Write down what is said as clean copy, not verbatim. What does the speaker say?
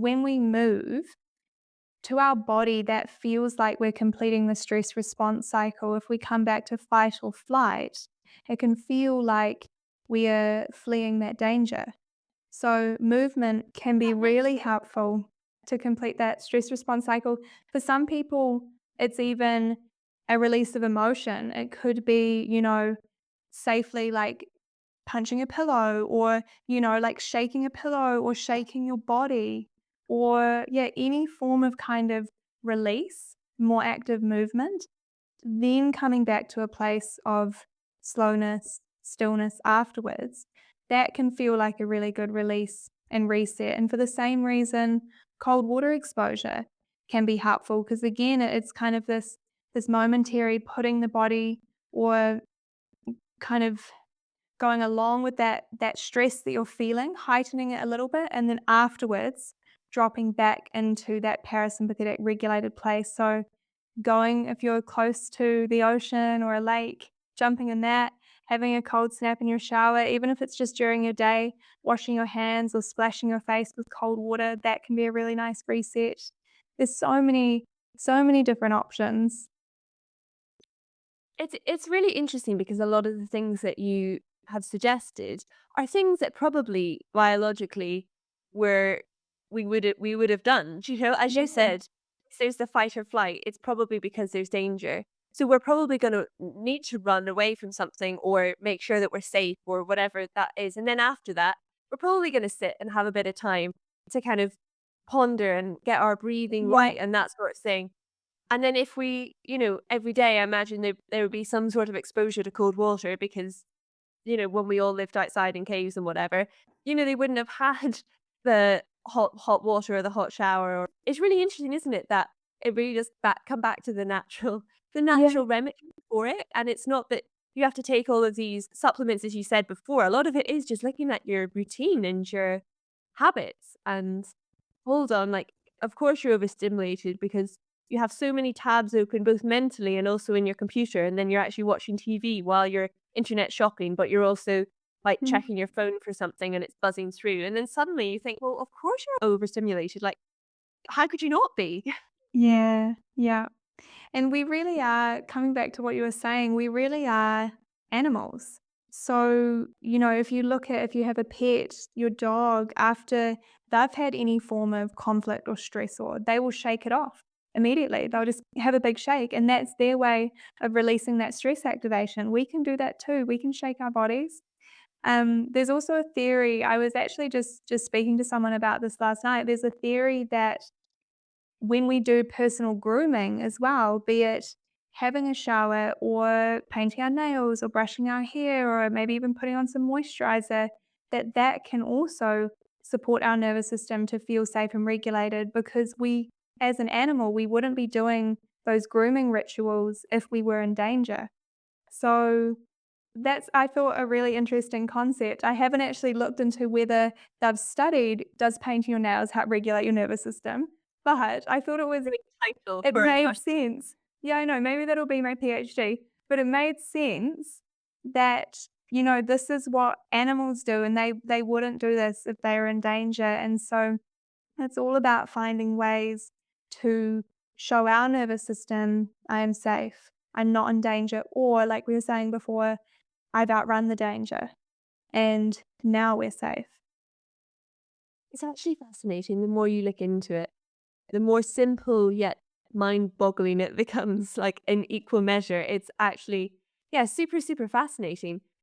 when we move, to our body, that feels like we're completing the stress response cycle. If we come back to fight or flight, it can feel like we are fleeing that danger. So, movement can be really helpful to complete that stress response cycle. For some people, it's even a release of emotion. It could be, safely like punching a pillow or, like shaking a pillow or shaking your body or, yeah, any form of kind of release, more active movement, then coming back to a place of slowness, stillness afterwards, that can feel like a really good release and reset. And for the same reason, cold water exposure can be helpful because again, it's kind of this momentary putting the body or kind of going along with that stress that you're feeling, heightening it a little bit, and then afterwards dropping back into that parasympathetic regulated place. So going if you're close to the ocean or a lake, jumping in that, having a cold snap in your shower, even if it's just during your day, washing your hands or splashing your face with cold water, that can be a really nice reset. There's so many different options. It's really interesting because a lot of the things that you have suggested are things that probably biologically were we would have done. You know, as you Yeah. said, if there's the fight or flight, it's probably because there's danger. So we're probably going to need to run away from something or make sure that we're safe or whatever that is. And then after that, we're probably going to sit and have a bit of time to kind of ponder and get our breathing Yeah. right and that sort of thing. And then if we, every day, I imagine there would be some sort of exposure to cold water because, when we all lived outside in caves and whatever, they wouldn't have had the hot water or the hot shower. Or it's really interesting, isn't it, that it really does come back to the Yeah. natural remedy for it. And it's not that you have to take all of these supplements, as you said before. A lot of it is just looking at your routine and your habits and hold on, like, of course you're overstimulated because you have so many tabs open both mentally and also in your computer, and then you're actually watching TV while you're internet shopping, but you're also like Mhm. checking your phone for something and it's buzzing through. And then suddenly you think, well, of course you're overstimulated. Like, how could you not be? Yeah. Yeah. And we really are, coming back to what you were saying, we really are animals. So, if you have a pet, your dog, after they've had any form of conflict or stress, or they will shake it off immediately. They'll just have a big shake, and that's their way of releasing that stress activation. We can do that too. We can shake our bodies. There's also a theory. I was actually just speaking to someone about this last night. There's a theory that when we do personal grooming as well, be it having a shower or painting our nails or brushing our hair or maybe even putting on some moisturizer, that can also support our nervous system to feel safe and regulated because we, as an animal, we wouldn't be doing those grooming rituals if we were in danger. So that's, I thought, a really interesting concept. I haven't actually looked into whether they've studied, does painting your nails help regulate your nervous system? But I thought Great title it for a made question. sense. Yeah, I know, maybe that'll be my PhD, but it made sense that, this is what animals do, and they wouldn't do this if they were in danger, and so it's all about finding ways to show our nervous system, "I am safe, I'm not in danger," or like we were saying before, "I've outrun the danger, and now we're safe." It's actually fascinating. The more you look into it, the more simple yet mind-boggling it becomes, like in equal measure. It's actually, yeah, super, super fascinating.